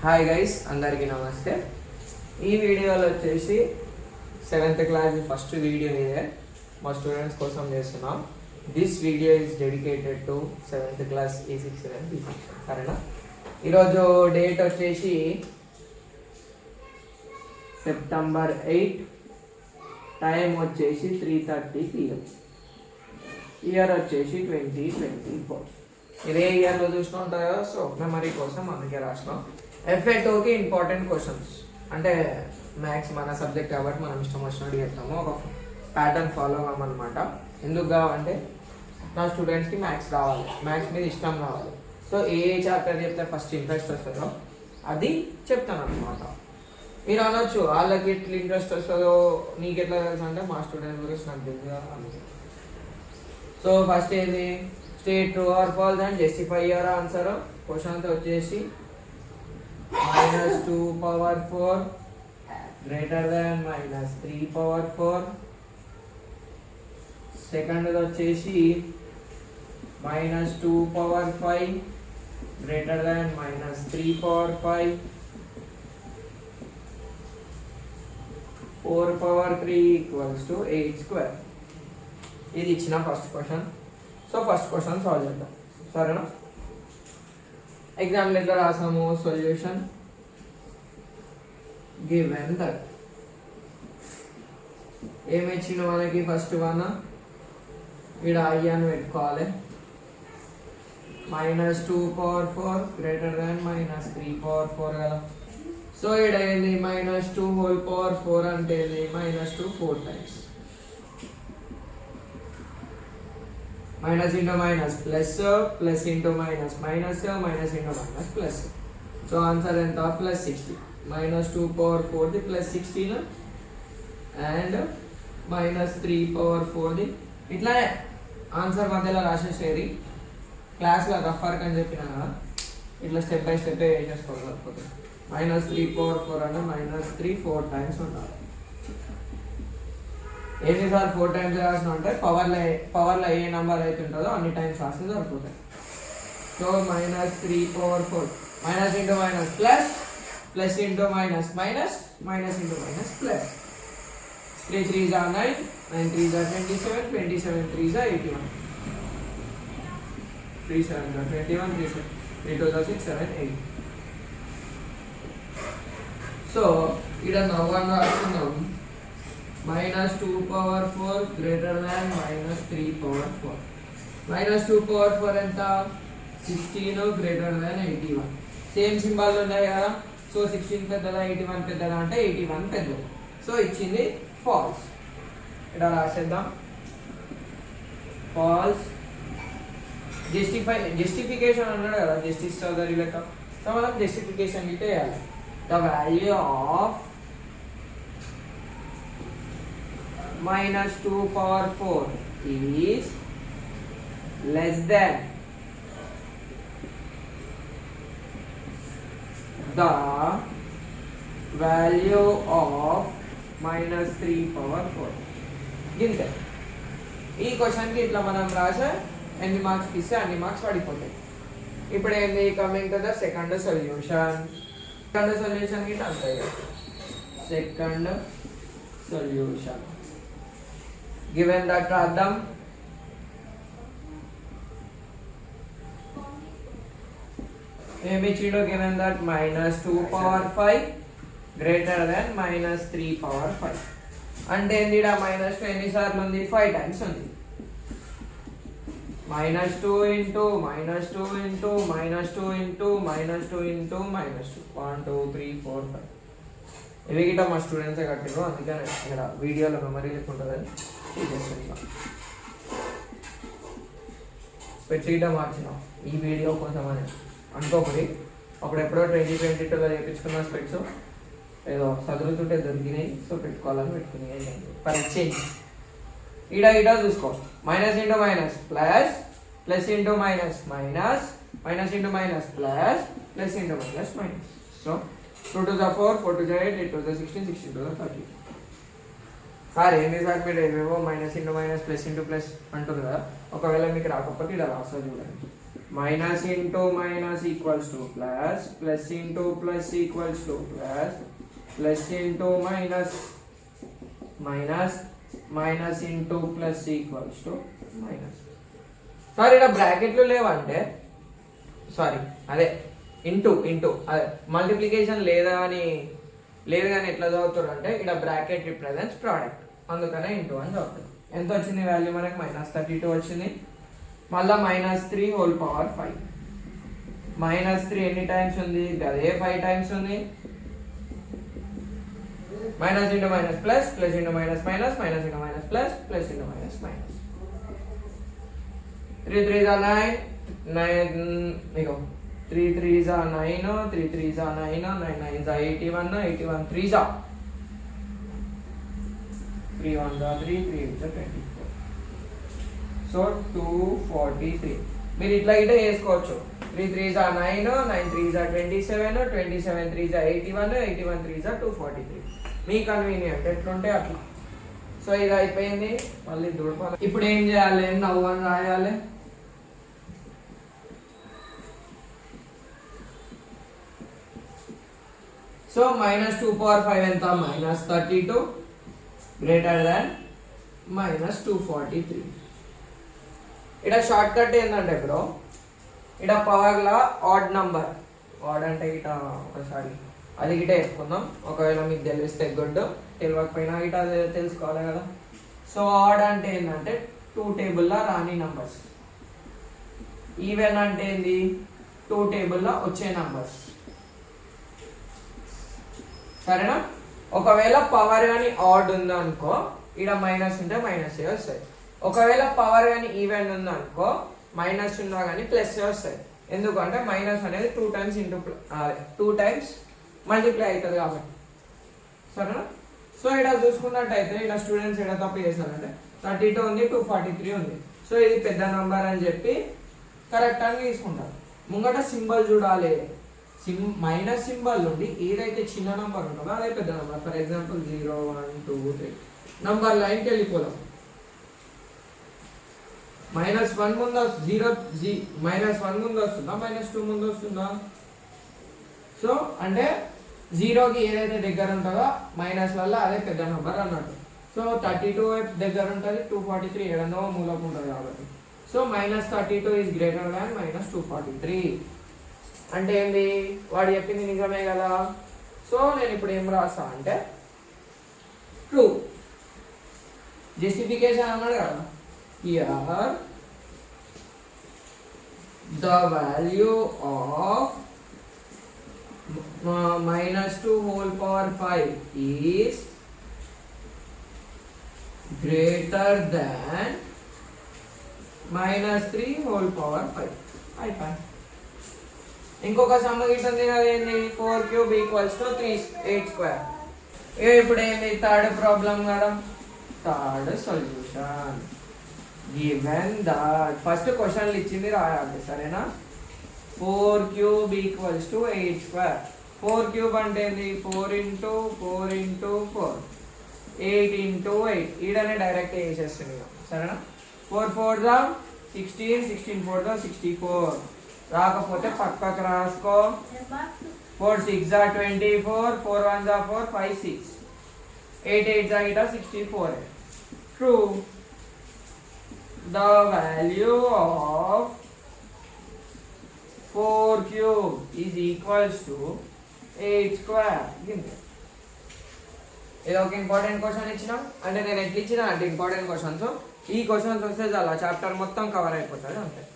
Hi guys, అందరికీ నమస్తే. ఈ వీడియోలో వచ్చేసి 7th క్లాస్ ఫస్ట్ వీడియో ఇదే మా స్టూడెంట్స్ కోసం చేస్తున్నాం. This video is dedicated to 7th class A6 and B6. సరేనా? ఈరోజు డేట్ వచ్చేసి సెప్టెంబర్ 8, టైం వచ్చేసి 3:30 PM, ఇయర్ వచ్చేసి 2024. ఇదే ఇయర్లో చూస్తూ ఉంటారు కదా, సో మెమరీ కోసం అందుకే రాసినాం. FA2కి ఇంపార్టెంట్ క్వశ్చన్స్ అంటే మ్యాథ్స్ మన సబ్జెక్ట్ కాబట్టి మనం ఇష్టం వచ్చినట్టు చెప్తాము. ఒక ప్యాటర్న్ ఫాలో అవ్వమన్నమాట. ఎందుకు కావాలంటే నా స్టూడెంట్స్కి మ్యాథ్స్ రావాలి, మ్యాథ్స్ మీద ఇష్టం రావాలి. సో ఏ చాప్టర్ చెప్తే ఫస్ట్ ఇంట్రెస్ట్ వస్తుందో అది చెప్తాను అనమాట. మీరు అనొచ్చు వాళ్ళకి ఎట్లా ఇంట్రెస్ట్ వస్తుందో నీకు ఎట్లా తెలుసు అంటే మా స్టూడెంట్స్ గురించి నాకు తెలియదు. సో ఫస్ట్ ఏంది, state true or false and justify your answer. Question వచ్చేసి -2 power 4 greater than -3 power 4. Second వచ్చేసి -2 power 5 greater than -3 power 5. 4 power 3 equals to 8 square. ఇది ఇచ్చిన first question. So first question solve చేద్దాం, సరేనా? ఎగ్జాంపుల్ ఎట్లా రాసాము, solution given that ఏమి ఇచ్చిన మనకి ఫస్ట్ వన్ ఇక్కడ I అని పెట్టుకోవాలి. -2 power 4 greater than -3 power 4 కదా. సో ఇక్కడ ఏంది -2 whole power 4 అంటే -2 4 times. Minus into minus plus, plus into minus minus, minus into minus plus. So answer enta plus 60. -2 power 4 the plus 16 and -3 power 4 the ఇట్లా answer మధ్యలో రాసేసేది. క్లాస్లో rough work అని చెప్పినా కదా, ఇట్లా స్టెప్ బై స్టెప్ వేసేసుకోవాలి. -3 power 4 అంటే -3 4 టైమ్స్ ఉండాలి. ఎన్నిసార్లు 4 టైమ్స్ రాసిన అంటే పవర్లో ఏ నెంబర్ అయితే ఉంటుందో అన్ని టైమ్స్ రాస్తే సరిపోతాయి. So -3 power 4 minus into minus plus, plus into minus minus, minus into minus plus. 3 3s are 9, 9 3s are 27, 27 3s are 81, 3 7s are 21, 3 2s are 6, 7 8. So ఇక్కడ నవ్వన్న రాస్తున్నాం -2 power 4 greater than -3 power 4. -2 power 4 ఎంత 16 greater than 81. Same symbol ఉన్నాయి కదా. So 16 పెద్దదా 81 పెద్దదా అంటే 81 పెద్దది. So ఇచ్చింది ఫాల్స్. ఇక్కడ రాసేద్దాం ఫాల్స్. జస్టిఫికేషన్ అన్నాడు కదా, జస్టిస్ చౌదరి లెక్క. సో మనం జస్టిఫికేషన్ గిట్టే వేయాలి. The value of -2 power 4 is less than the value of -3 power 4. గింతే. ఈ క్వశ్చన్కి ఇట్లా మనం రాసే ఎన్ని మార్క్స్ ఇస్తే అన్ని మార్క్స్ పడిపోతాయి. ఇప్పుడు ఏంది, coming to the second solution. Second solution కి అంతే. సెకండ్ సొల్యూషన్ given that రాద్దాం. ఏమి ఇచ్చిండో, given that -2 power 5 greater than -3 power 5 అంటే ఏంది, -2 ఎన్నిసార్లు ఉంది, 5 టైమ్స్ ఉంది. -2 into -2 into -2 into -2 into -2 1 2 3 4 5. ఇవి గిట్ట మా స్టూడెంట్సే కట్టిరు, అందుకని ఇక్కడ వీడియోలో మెమరీ లేకుంటుందని స్పెట్స్ గిట్ట మార్చినాం ఈ వీడియో కోసం అని అనుకోకూడదు. అప్పుడు ఎప్పుడో 2022లో చేయించుకున్న స్పెట్స్ ఏదో చదువుతుంటే దొరికినాయి, సో పెట్టుకోవాలని పెట్టుకున్నాయి. ఫర్ ఎక్స్చేంజ్ ఈడ చూసుకో, minus into minus plus, plus into minus minus, minus into minus plus, plus into minus minus. So 2 2s are 4, 4 2s are 8, 8 2s are 16, 16 2s are 30. Sir ఎన్నిసార్లు మీరు ఏమేమో minus into minus plus into plus అంటుంది కదా, ఒకవేళ మీకు రాకపోతే ఇలా రాస్తా చూడండి. minus into minus equals to plus, plus into plus equals to plus, plus into minus, minus, minus into plus equals to minus. Sorry ఇక్కడ బ్రాకెట్లు లేవంటే సారీ అదే ఇంటూ అదే మల్టిప్లికేషన్ లేదా అని లేదు కానీ ఎట్లా చదువుతారు అంటే ఇక్కడ బ్రాకెట్ రిప్రజెంట్స్ ప్రోడక్ట్, అందుకనే ఇంటూ అని చదువుతారు. ఎంత వచ్చింది వాల్యూ మనకి -32 వచ్చింది. మళ్ళీ -3 హోల్ పవర్ 5. -3 ఎన్ని టైమ్స్ ఉంది, అదే 5 టైమ్స్ ఉంది. Minus into minus plus, plus into minus minus, minus into minus plus, plus into minus minus. 3 3s are 9, 9 ego 3 3s are 9, 3 3s are 9, 9 9s are 81, 81 3s are 3 1s are 3, 3 8s are 24. So 243. మీరు ఇట్లా ఇటే వేసుకోవచ్చు. 3 3s are 9, 9 3s are 27, 27 3s are 81, 81 3s are 243. Me convenient ఎట్లుంటే అట్లా. So ఇది అయిపోయింది. మళ్ళీ దూడపాలి. ఇప్పుడు ఏం చేయాలి, నవ్వు అని రాయాలి. సో -2 పవర్ 5 ఎంత, -32 గ్రేటర్ దాన్ -243. ఇక్కడ షార్ట్ కట్ ఏంటంటే ఇప్పుడు ఇక్కడ పవర్లా ఆడ్ నంబర్, ఆడ్ అంటే ఇట ఒకసారి అది గిట వేసుకుందాం. ఒకవేళ మీకు తెలిస్తే గుడ్, తెలియకపోయినా గిట తెలుసుకోవాలి కదా. సో ఆడ్ అంటే ఏంటంటే 2 టేబుల్లో రాని నంబర్స్. ఈవెన్ అంటే ఏంది, 2 టేబుల్లో వచ్చే నంబర్స్. సరేనా. ఒకవేళ పవర్ కానీ ఆడ్ ఉందనుకో ఇక్కడ మైనస్ ఉంటే మైనస్ వస్తాయి. ఒకవేళ పవర్ కానీ ఈవెన్ ఉందనుకో మైనస్ ఉన్నా కానీ ప్లస్ వస్తాయి. ఎందుకంటే మైనస్ అనేది 2 టైమ్స్ ఇంటూ 2 టైమ్స్ మల్టిప్లై అవుతుంది కాబట్టి. సరేనా. సో ఇక్కడ చూసుకున్నట్టయితే ఇలా స్టూడెంట్స్ ఇక్కడ తప్పు చేస్తారంటే 32 ఉంది, 243 ఉంది. సో ఇది పెద్ద నంబర్ అని చెప్పి కరెక్ట్ అని తీసుకుంటారు. ముంగట సింబల్ చూడాలి. మైనస్ సింబల్ నుండి ఏదైతే చిన్న నంబర్ ఉంటుందో అదే పెద్ద నంబర్. ఫర్ ఎగ్జాంపుల్ 0 1 2 3 నంబర్ లైన్కి వెళ్ళిపోదాం. -1 ముందు -1 ముందు వస్తుందా, -2 ముందు వస్తుందా? సో అంటే 0కి ఏదైతే దగ్గర ఉంటుందో మైనస్ వల్ల అదే పెద్ద నెంబర్ అన్నట్టు. సో 32 దగ్గర ఉంటుంది, 243 ఏడనో మూలకు ఉంటుంది కాబట్టి. So -32 is greater than -243. అంటే ఏంది, వాడు చెప్పింది నిజమే కదా. సో నేను ఇప్పుడు ఏం రాస్తా అంటే ట్రూ. జస్టిఫికేషన్ అన్నాడు కదా, here the value of -2 whole power 5 is greater than -3 whole power 5. అయిపోయి. ఇంకొక సమ్ గిట్టుంది అదేంటి, 4 cube equals to 8 square. ఇప్పుడు ఏంది, థర్డ్ ప్రాబ్లం కదా, third solution. Given that first క్వశ్చన్లు ఇచ్చింది రాయాలి. సరేనా. 4 cube equals to 8 square. 4 cube అంటే ఏంది, 4 into 4 into 4, 8 into 8. ఈడనే డైరెక్ట్ వేసేస్తుంది. సరేనా. 4 4s are 16, 16 4s are 64. రాకపోతే పక్కకు రాసుకో. 4 6s are 24, 4 1s are 4, 5 6, 8 8s are 64. True. The value of 4 cube is equals to 8 square. ఇది ఒక ఇంపార్టెంట్ క్వశ్చన్ ఇచ్చినాం. అంటే నేను ఎట్లా ఇచ్చిన అంటే ఇంపార్టెంట్ క్వశ్చన్స్, ఈ క్వశ్చన్స్ వస్తే చాలా చాప్టర్ మొత్తం కవర్ అయిపోతుంది అంతే.